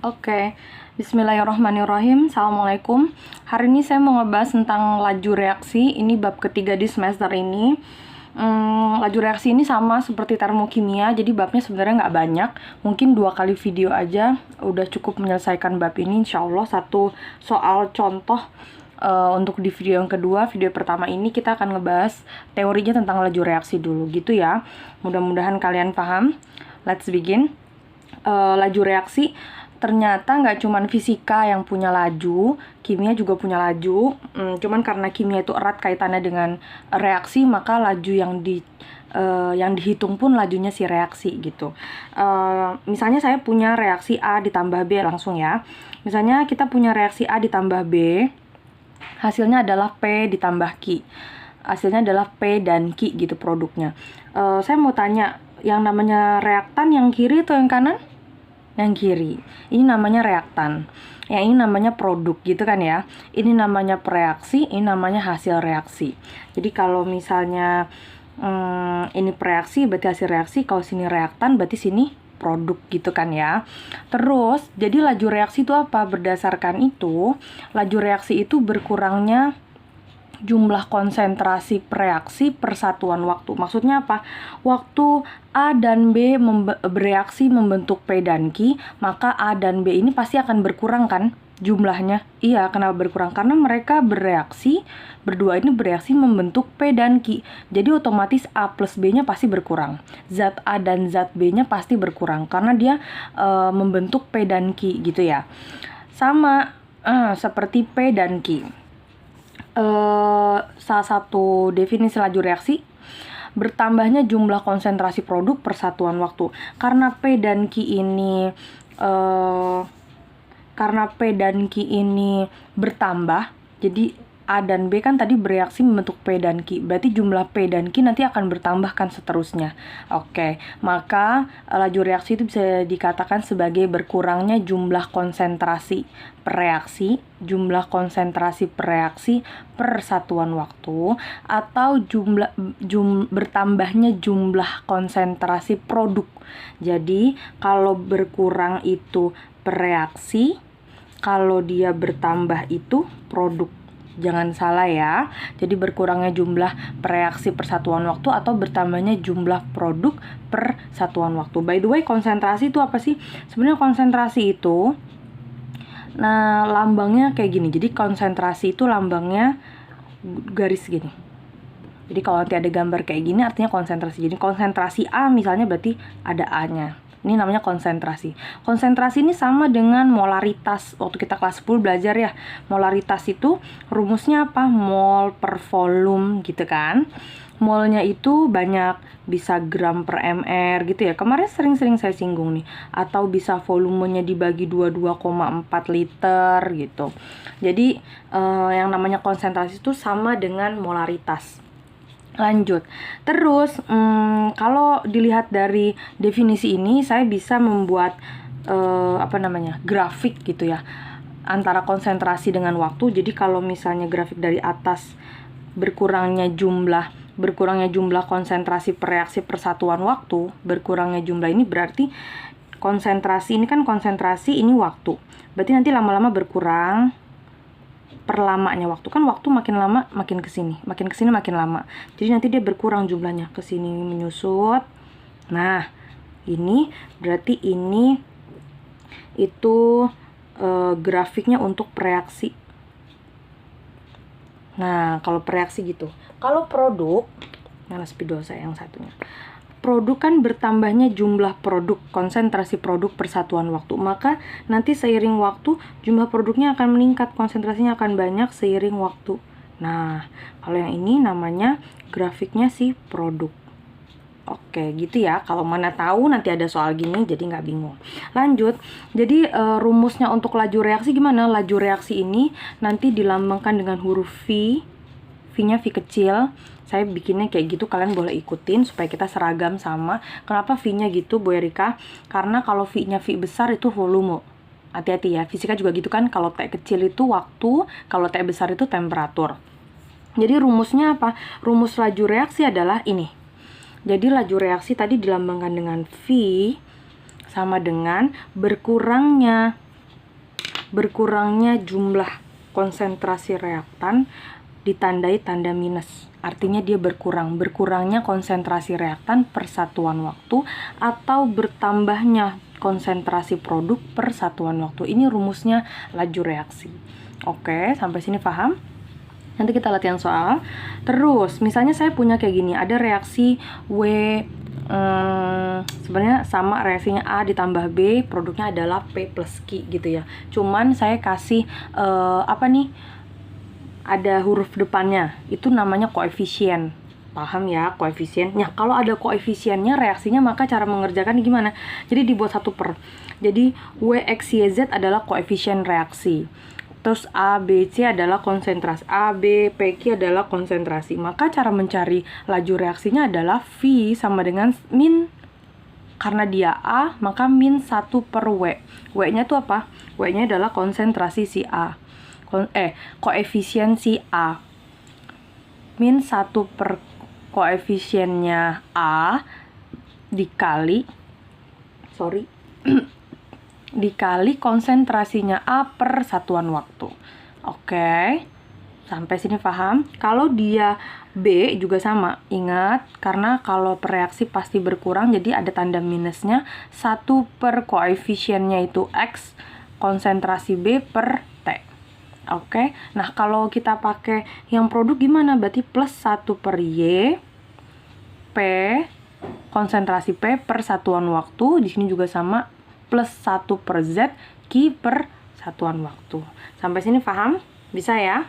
Oke, Bismillahirrahmanirrahim. Assalamualaikum. Hari ini saya mau ngebahas tentang laju reaksi. Ini bab ketiga di semester ini. Laju reaksi ini sama seperti termokimia, jadi babnya sebenarnya nggak banyak. Mungkin 2 kali video aja udah cukup menyelesaikan bab ini. Insya Allah satu soal contoh untuk di video yang kedua. Video pertama ini kita akan ngebahas teorinya tentang laju reaksi dulu gitu ya. Mudah-mudahan kalian paham. Let's begin. Laju reaksi ternyata nggak cuman fisika yang punya laju, kimia juga punya laju. Cuman karena kimia itu erat kaitannya dengan reaksi, maka laju yang dihitung pun lajunya si reaksi gitu. Misalnya saya punya reaksi A ditambah B langsung ya. Misalnya kita punya reaksi A ditambah B, hasilnya adalah P ditambah Q. Hasilnya adalah P dan Q gitu produknya. Saya mau tanya, yang namanya reaktan yang kiri atau yang kanan? Yang kiri. Ini namanya reaktan. Yang ini namanya produk gitu kan ya. Ini namanya preaksi, ini namanya hasil reaksi. Jadi kalau misalnya ini preaksi berarti hasil reaksi, kalau sini reaktan berarti sini produk gitu kan ya. Terus, jadi laju reaksi itu apa? Berdasarkan itu, laju reaksi itu berkurangnya jumlah konsentrasi reaksi per satuan waktu. Maksudnya apa? Waktu A dan B bereaksi membentuk P dan Q, maka A dan B ini pasti akan berkurang kan jumlahnya? Iya, kenapa berkurang? Karena mereka berdua ini bereaksi membentuk P dan Q. Jadi otomatis A plus B-nya pasti berkurang. Zat A dan zat B-nya pasti berkurang karena dia membentuk P dan Q gitu ya. Sama seperti P dan Q. Salah satu definisi laju reaksi, bertambahnya jumlah konsentrasi produk per satuan waktu. Karena P dan Q ini bertambah, jadi A dan B kan tadi bereaksi membentuk P dan Q. Berarti jumlah P dan Q nanti akan bertambah kan seterusnya. Oke, maka laju reaksi itu bisa dikatakan sebagai berkurangnya jumlah konsentrasi reaksi per satuan waktu, atau bertambahnya jumlah konsentrasi produk. Jadi kalau berkurang itu reaksi, kalau dia bertambah itu produk. Jangan salah ya. Jadi berkurangnya jumlah reaksi per satuan waktu atau bertambahnya jumlah produk per satuan waktu. By the way, konsentrasi itu apa sih? Sebenarnya konsentrasi itu lambangnya kayak gini. Jadi konsentrasi itu lambangnya garis gini. Jadi kalau nanti ada gambar kayak gini artinya konsentrasi. Jadi konsentrasi A misalnya berarti ada A-nya. Ini namanya konsentrasi. Konsentrasi ini sama dengan molaritas. Waktu kita kelas 10 belajar ya. Molaritas itu rumusnya apa? Mol per volume gitu kan. Molnya itu banyak, bisa gram per mr gitu ya. Kemarin sering-sering saya singgung nih. Atau bisa volumenya dibagi 22,4 liter gitu. Jadi yang namanya konsentrasi itu sama dengan molaritas. Lanjut. Terus kalau dilihat dari definisi ini, saya bisa membuat grafik gitu ya antara konsentrasi dengan waktu. Jadi kalau misalnya grafik dari atas berkurangnya jumlah konsentrasi per reaksi per satuan waktu, berkurangnya jumlah ini berarti konsentrasi ini kan konsentrasi, ini waktu. Berarti nanti lama-lama berkurang per lamanya waktu, kan waktu makin lama makin kesini makin lama, jadi nanti dia berkurang jumlahnya, kesini menyusut. Nah ini berarti ini itu grafiknya untuk reaksi. Nah kalau reaksi gitu. Kalau produk, mana spidol saya yang satunya, produk kan bertambahnya jumlah produk, konsentrasi produk per satuan waktu. Maka nanti seiring waktu jumlah produknya akan meningkat, konsentrasinya akan banyak seiring waktu. Nah, kalau yang ini namanya grafiknya si produk. Oke, gitu ya. Kalau mana tahu nanti ada soal gini jadi nggak bingung. Lanjut. Jadi rumusnya untuk laju reaksi gimana? Laju reaksi ini nanti dilambangkan dengan huruf V. V-nya V kecil. Saya bikinnya kayak gitu, kalian boleh ikutin supaya kita seragam sama. Kenapa V-nya gitu, Bu Erika? Karena kalau V-nya V besar itu volume. Hati-hati ya, fisika juga gitu kan. Kalau T kecil itu waktu, kalau T besar itu temperatur. Jadi rumusnya apa? Rumus laju reaksi adalah ini. Jadi laju reaksi tadi dilambangkan dengan V sama dengan berkurangnya berkurangnya jumlah konsentrasi reaktan ditandai tanda minus. Artinya dia berkurangnya konsentrasi reaktan per satuan waktu atau bertambahnya konsentrasi produk per satuan waktu. Ini rumusnya laju reaksi. Oke, sampai sini paham? Nanti kita latihan soal. Terus, misalnya saya punya kayak gini, ada reaksi W, sebenarnya sama reaksinya A ditambah B, produknya adalah P plus Q gitu ya. Cuman saya kasih ada huruf depannya, itu namanya koefisien. Paham ya, koefisien. Nah, kalau ada koefisiennya reaksinya, maka cara mengerjakan gimana? Jadi dibuat 1/. Jadi W, X, Y, Z adalah koefisien reaksi. Terus A, B, C adalah konsentrasi. A, B, P, Q adalah konsentrasi. Maka cara mencari laju reaksinya adalah V sama dengan min. Karena dia A, maka min 1/W. W-nya itu apa? W-nya adalah konsentrasi si A. Koefisien si A. Min 1 per koefisiennya A dikali konsentrasinya A per satuan waktu. Oke, sampai sini paham? Kalau dia B juga sama, ingat, karena kalau reaksi pasti berkurang, jadi ada tanda minusnya. 1 per koefisiennya itu X, konsentrasi B per T. Oke, nah kalau kita pakai yang produk gimana? Berarti plus 1 per Y, P, konsentrasi P per satuan waktu. Di sini juga sama, plus 1 per Z, Q per satuan waktu. Sampai sini paham? Bisa ya?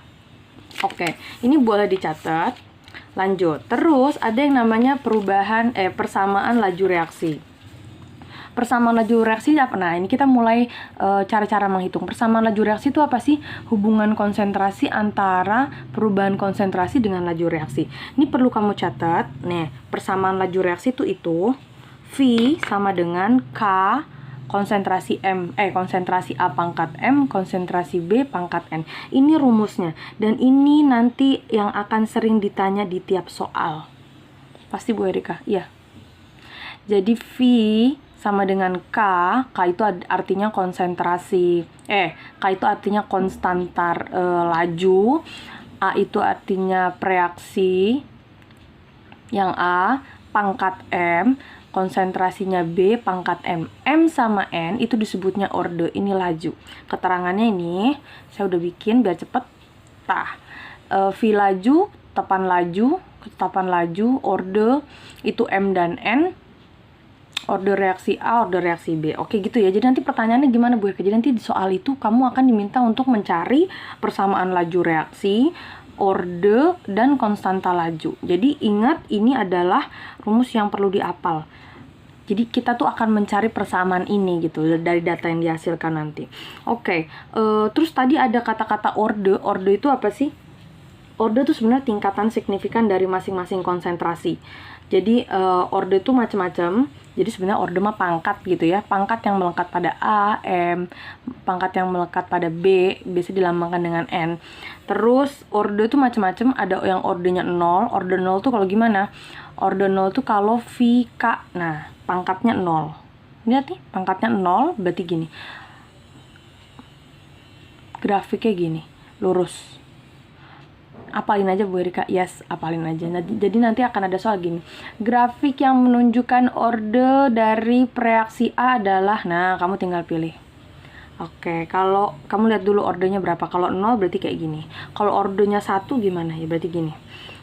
Oke, ini boleh dicatat. Lanjut. Terus ada yang namanya persamaan laju reaksi. Persamaan laju reaksi apa? Nah, ini kita mulai cara-cara menghitung. Persamaan laju reaksi itu apa sih? Hubungan konsentrasi antara perubahan konsentrasi dengan laju reaksi. Ini perlu kamu catat. Nih, persamaan laju reaksi itu V sama dengan K konsentrasi A pangkat M, konsentrasi B pangkat N. Ini rumusnya. Dan ini nanti yang akan sering ditanya di tiap soal. Pasti Bu Erika? Iya. Jadi V sama dengan K itu artinya konsentrasi, K itu artinya konstantar laju, A itu artinya reaksi, yang A pangkat M, konsentrasinya B pangkat M. M sama N itu disebutnya orde, ini laju. Keterangannya ini, saya udah bikin biar cepet. V laju, ketetapan laju, orde itu M dan N, orde reaksi A, orde reaksi B. Oke gitu ya. Jadi nanti pertanyaannya gimana Bu Erika? Jadi nanti di soal itu kamu akan diminta untuk mencari persamaan laju reaksi, orde, dan konstanta laju. Jadi ingat, ini adalah rumus yang perlu dihafal. Jadi kita tuh akan mencari persamaan ini gitu dari data yang dihasilkan nanti. Oke, terus tadi ada kata-kata orde. Orde itu apa sih? Orde itu sebenarnya tingkatan signifikan dari masing-masing konsentrasi. Jadi orde itu macam-macam. Jadi sebenarnya orde mah pangkat gitu ya. Pangkat yang melekat pada A, M, pangkat yang melekat pada B, biasa dilambangkan dengan N. Terus orde itu macam-macam, ada yang ordenya 0. Orde 0 tuh kalau gimana? Orde 0 tuh kalau V, K. Nah, pangkatnya 0. Lihat nih, pangkatnya 0 berarti gini. Grafiknya gini, lurus. Apalin aja Bu Erika, yes, apalin aja. Jadi nanti akan ada soal gini. Grafik yang menunjukkan orde dari reaksi A adalah, nah kamu tinggal pilih. Oke, kalau kamu lihat dulu ordenya berapa. Kalau 0 berarti kayak gini. Kalau ordenya 1 gimana? Ya berarti gini.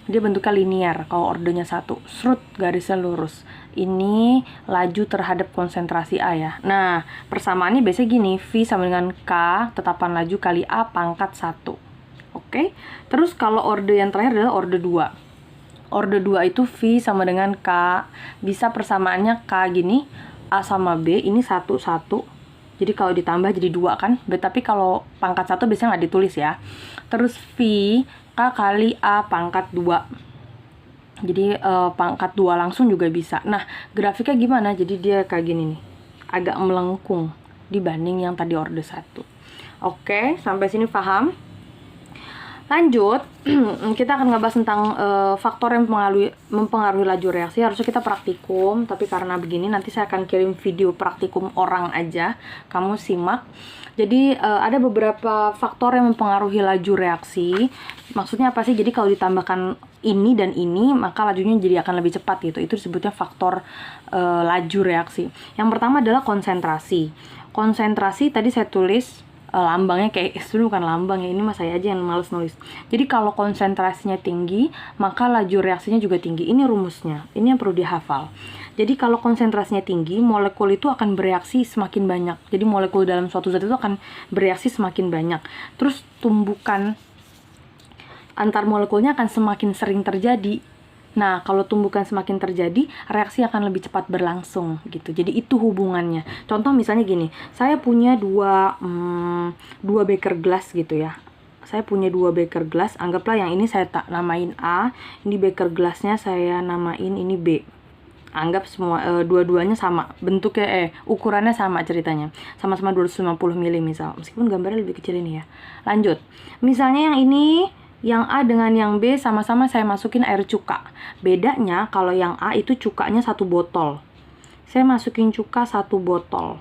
Dia bentuknya linear. Kalau ordenya 1, serut, garisnya lurus. Ini laju terhadap konsentrasi A ya. Nah, persamaannya biasanya gini. V sama dengan K, tetapan laju kali A pangkat 1. Oke, terus kalau orde yang terakhir adalah orde 2. Orde 2 itu V sama dengan K. Bisa persamaannya K gini, A sama B, ini 1, 1. Jadi kalau ditambah jadi 2 kan. Tapi kalau pangkat 1 biasanya nggak ditulis ya. Terus V, K kali A pangkat 2. Jadi pangkat 2 langsung juga bisa. Nah, grafiknya gimana? Jadi dia kayak gini nih. Agak melengkung dibanding yang tadi orde 1. Oke, sampai sini paham? Lanjut, kita akan ngebahas tentang faktor yang mempengaruhi laju reaksi. Harusnya kita praktikum, tapi karena begini nanti saya akan kirim video praktikum orang aja, kamu simak. Jadi ada beberapa faktor yang mempengaruhi laju reaksi. Maksudnya apa sih? Jadi kalau ditambahkan ini dan ini, maka lajunya jadi akan lebih cepat gitu. Itu disebutnya faktor laju reaksi. Yang pertama adalah konsentrasi. Konsentrasi tadi saya tulis lambangnya kayak sebenarnya bukan lambang ya, ini mas saya aja yang males nulis. Jadi kalau konsentrasinya tinggi, maka laju reaksinya juga tinggi. Ini rumusnya, ini yang perlu dihafal. Jadi kalau konsentrasinya tinggi, molekul itu akan bereaksi semakin banyak. Jadi molekul dalam suatu zat itu akan bereaksi semakin banyak. Terus tumbukan antar molekulnya akan semakin sering terjadi. Nah, kalau tumbukan semakin terjadi, reaksi akan lebih cepat berlangsung gitu. Jadi itu hubungannya. Contoh misalnya gini, saya punya dua beaker glass gitu ya. Saya punya 2 beaker glass, anggaplah yang ini saya tak namain A, ini beaker glassnya saya namain ini B. Anggap semua dua-duanya sama, bentuknya ukurannya sama ceritanya. Sama-sama 250 ml misal. Meskipun gambarnya lebih kecil ini ya. Lanjut. Misalnya yang ini, yang A dengan yang B sama-sama saya masukin air cuka. Bedanya kalau yang A itu cukanya 1 botol. Saya masukin cuka 1 botol.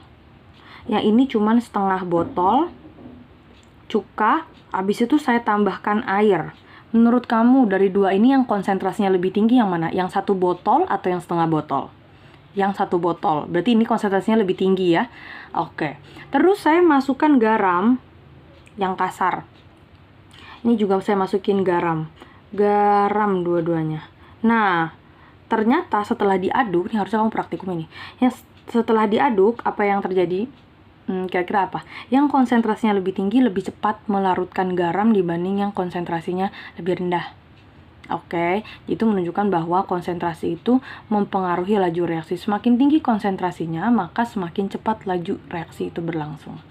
Yang ini cuman setengah botol cuka. Habis itu saya tambahkan air. Menurut kamu dari dua ini yang konsentrasinya lebih tinggi yang mana? Yang 1 botol atau yang setengah botol? Yang 1 botol. Berarti ini konsentrasinya lebih tinggi ya. Oke. Terus saya masukkan garam yang kasar. Ini juga saya masukin garam. Garam dua-duanya. Nah, ternyata setelah diaduk, ini harusnya kamu praktikum ini. Ya, setelah diaduk, apa yang terjadi? Kira-kira apa? Yang konsentrasinya lebih tinggi, lebih cepat melarutkan garam dibanding yang konsentrasinya lebih rendah. Oke, itu menunjukkan bahwa konsentrasi itu mempengaruhi laju reaksi. Semakin tinggi konsentrasinya, maka semakin cepat laju reaksi itu berlangsung.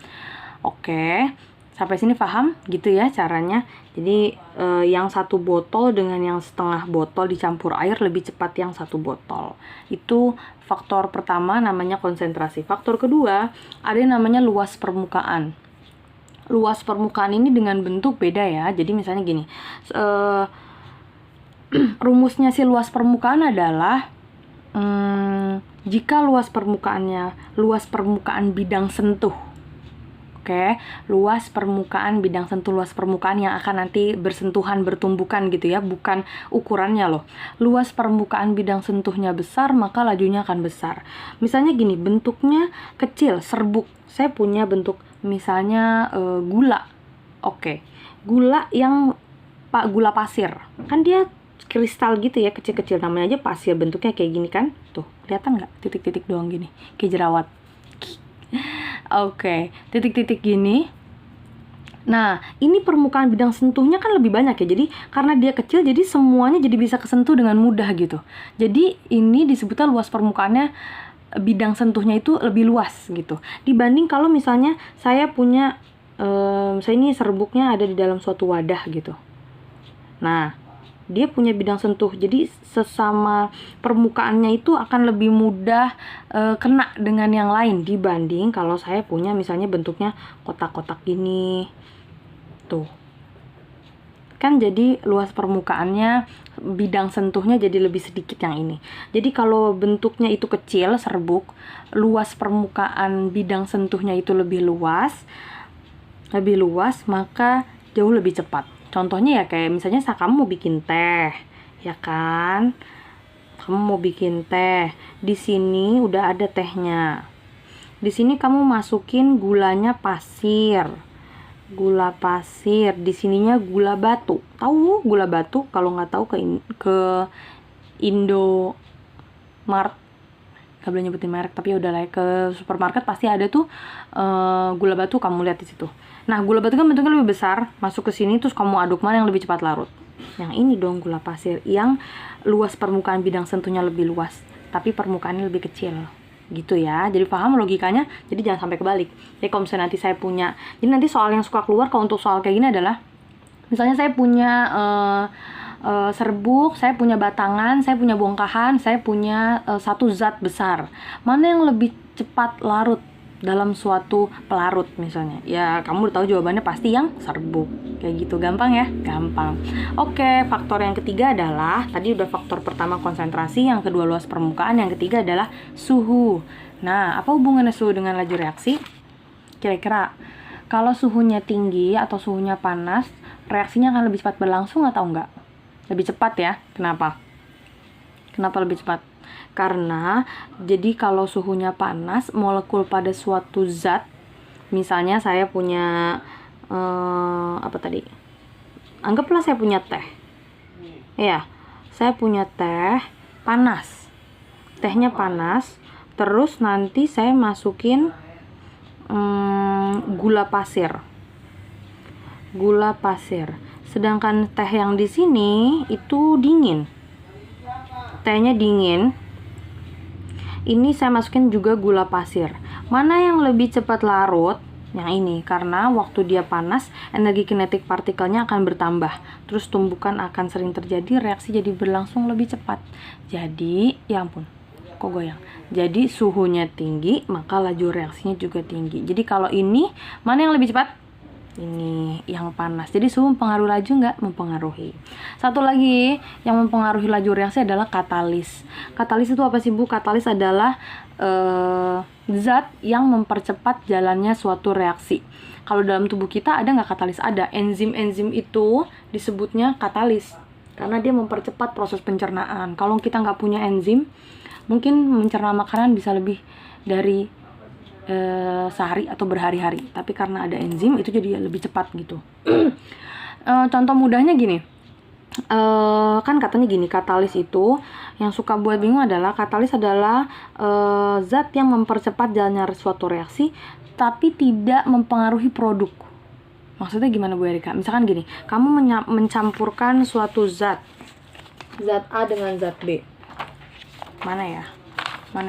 Oke. Sampai sini paham gitu ya caranya. Jadi yang 1 botol dengan yang setengah botol dicampur air lebih cepat yang 1 botol. Itu faktor pertama namanya konsentrasi. Faktor kedua ada yang namanya luas permukaan. Luas permukaan ini dengan bentuk beda ya. Jadi misalnya gini, rumusnya si luas permukaan adalah jika luas permukaan bidang sentuh. Oke, luas permukaan bidang sentuh, luas permukaan yang akan nanti bersentuhan, bertumbukan gitu ya, bukan ukurannya loh. Luas permukaan bidang sentuhnya besar, maka lajunya akan besar. Misalnya gini, bentuknya kecil, serbuk. Saya punya bentuk misalnya gula. Oke, gula yang gula pasir. Kan dia kristal gitu ya, kecil-kecil, namanya aja pasir, bentuknya kayak gini kan. Tuh, kelihatan nggak? Titik-titik doang gini, kayak jerawat. Oke, titik-titik gini. Nah, ini permukaan bidang sentuhnya kan lebih banyak ya. Jadi, karena dia kecil, jadi semuanya jadi bisa kesentuh dengan mudah gitu. Jadi, ini disebutnya luas permukaannya, bidang sentuhnya itu lebih luas gitu. Dibanding kalau misalnya saya punya, saya ini serbuknya ada di dalam suatu wadah gitu. Nah, dia punya bidang sentuh, jadi sesama permukaannya itu akan lebih mudah kena dengan yang lain dibanding kalau saya punya misalnya bentuknya kotak-kotak gini tuh kan, jadi luas permukaannya, bidang sentuhnya jadi lebih sedikit yang ini. Jadi kalau bentuknya itu kecil, serbuk, luas permukaan bidang sentuhnya itu lebih luas, maka jauh lebih cepat. Contohnya ya kayak misalnya kamu mau bikin teh, ya kan? Kamu mau bikin teh. Di sini udah ada tehnya. Di sini kamu masukin gulanya pasir. Gula pasir. Di sininya gula batu. Tahu gula batu? Kalau nggak tahu ke Indomart. Gak boleh nyebutin merek, tapi udah lah, ke supermarket pasti ada tuh gula batu, kamu lihat di situ. Nah, gula batu kan bentuknya lebih besar, masuk ke sini terus kamu aduk mana yang lebih cepat larut. Yang ini dong gula pasir, yang luas permukaan bidang sentuhnya lebih luas, tapi permukaannya lebih kecil. Gitu ya. Jadi paham logikanya? Jadi jangan sampai kebalik. Jadi kalau misalnya nanti saya punya, jadi nanti soal yang suka keluar kalau untuk soal kayak gini adalah misalnya saya punya serbuk, saya punya batangan, saya punya bongkahan, saya punya satu zat besar. Mana yang lebih cepat larut? dalam suatu pelarut misalnya. Ya, kamu udah tahu jawabannya pasti yang serbuk. Kayak gitu, gampang ya? Gampang. Oke, faktor yang ketiga adalah, tadi udah faktor pertama konsentrasi, yang kedua luas permukaan, yang ketiga adalah suhu. Nah, apa hubungannya suhu dengan laju reaksi? Kira-kira, kalau suhunya tinggi atau suhunya panas, reaksinya akan lebih cepat berlangsung atau enggak? Lebih cepat ya. Kenapa? Kenapa lebih cepat? Karena jadi kalau suhunya panas, molekul pada suatu zat, misalnya saya punya apa tadi? Anggaplah saya punya teh. Ya, saya punya teh panas. Tehnya panas, terus nanti saya masukin gula pasir. Gula pasir. Sedangkan teh yang di sini itu dingin. Tehnya dingin. Ini saya masukin juga gula pasir. Mana yang lebih cepat larut? Yang ini, karena waktu dia panas, energi kinetik partikelnya akan bertambah. Terus tumbukan akan sering terjadi, reaksi jadi berlangsung lebih cepat. Jadi, ya ampun, kok goyang. Jadi suhunya tinggi, maka laju reaksinya juga tinggi. Jadi kalau ini, mana yang lebih cepat? Ini yang panas. Jadi suhu mempengaruhi laju nggak? Mempengaruhi. Satu lagi yang mempengaruhi laju reaksi adalah katalis. Katalis itu apa sih, Bu? Katalis adalah zat yang mempercepat jalannya suatu reaksi. Kalau dalam tubuh kita ada nggak katalis? Ada. Enzim-enzim itu disebutnya katalis karena dia mempercepat proses pencernaan. Kalau kita nggak punya enzim, mungkin mencerna makanan bisa lebih dari sehari atau berhari-hari, tapi karena ada enzim itu jadi lebih cepat gitu. Contoh mudahnya gini, kan katanya gini, katalis itu yang suka buat bingung adalah katalis adalah zat yang mempercepat jalannya suatu reaksi tapi tidak mempengaruhi produk. Maksudnya gimana Bu Erika? Misalkan gini, kamu mencampurkan suatu zat A dengan zat B, mana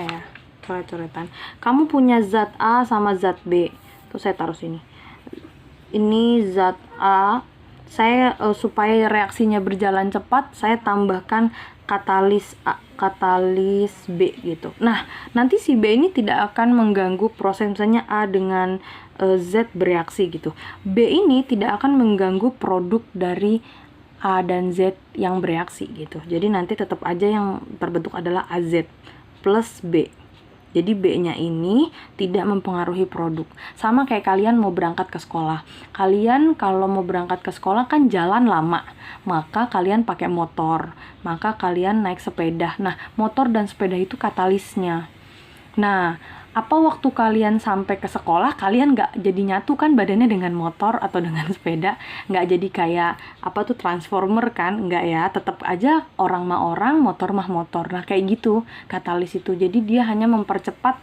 ya coret-coretan. Kamu punya zat A sama zat B. Tuh saya taruh sini. Ini zat A. Saya supaya reaksinya berjalan cepat, saya tambahkan katalis A, katalis B gitu. Nah, nanti si B ini tidak akan mengganggu proses, misalnya A dengan Z bereaksi gitu. B ini tidak akan mengganggu produk dari A dan Z yang bereaksi gitu. Jadi nanti tetap aja yang terbentuk adalah AZ plus B. Jadi B-nya ini tidak mempengaruhi produk. Sama kayak kalian mau berangkat ke sekolah. Kalian kalau mau berangkat ke sekolah kan jalan lama. Maka kalian pakai motor. Maka kalian naik sepeda. Nah, motor dan sepeda itu katalisnya. Nah, apa waktu kalian sampai ke sekolah, kalian nggak jadi nyatu kan badannya dengan motor atau dengan sepeda? Nggak jadi kayak, transformer kan? Nggak ya, tetap aja orang mah orang, motor mah motor. Nah, kayak gitu katalis itu. Jadi dia hanya mempercepat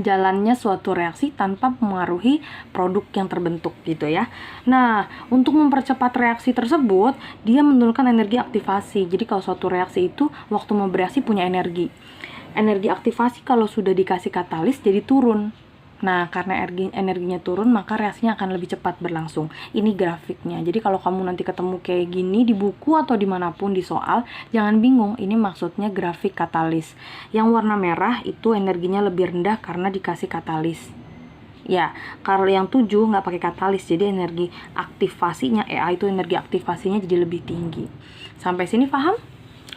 jalannya suatu reaksi tanpa mempengaruhi produk yang terbentuk gitu ya. Nah, untuk mempercepat reaksi tersebut, dia menurunkan energi aktivasi. Jadi kalau suatu reaksi itu, waktu mau bereaksi punya energi. Energi aktivasi kalau sudah dikasih katalis jadi turun. Nah, karena energinya turun, maka reaksinya akan lebih cepat berlangsung. Ini grafiknya. Jadi kalau kamu nanti ketemu kayak gini di buku atau dimanapun di soal, jangan bingung. Ini maksudnya grafik katalis. Yang warna merah itu energinya lebih rendah karena dikasih katalis. Ya, kalau yang 7 nggak pakai katalis, jadi energi aktivasinya, itu energi aktivasinya jadi lebih tinggi. Sampai sini paham?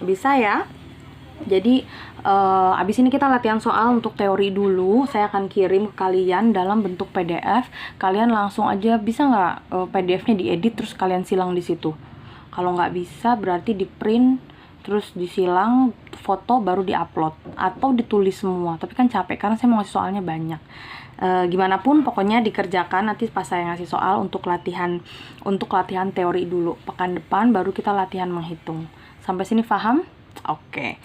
Bisa ya? Jadi abis ini kita latihan soal untuk teori dulu. Saya akan kirim ke kalian dalam bentuk PDF. Kalian langsung aja bisa nggak PDF-nya diedit terus kalian silang di situ. Kalau nggak bisa berarti di print terus disilang foto baru diupload atau ditulis semua. Tapi kan capek karena saya mau ngasih soalnya banyak. Gimana pun pokoknya dikerjakan nanti pas saya ngasih soal untuk latihan teori dulu. Pekan depan baru kita latihan menghitung. Sampai sini paham? Oke.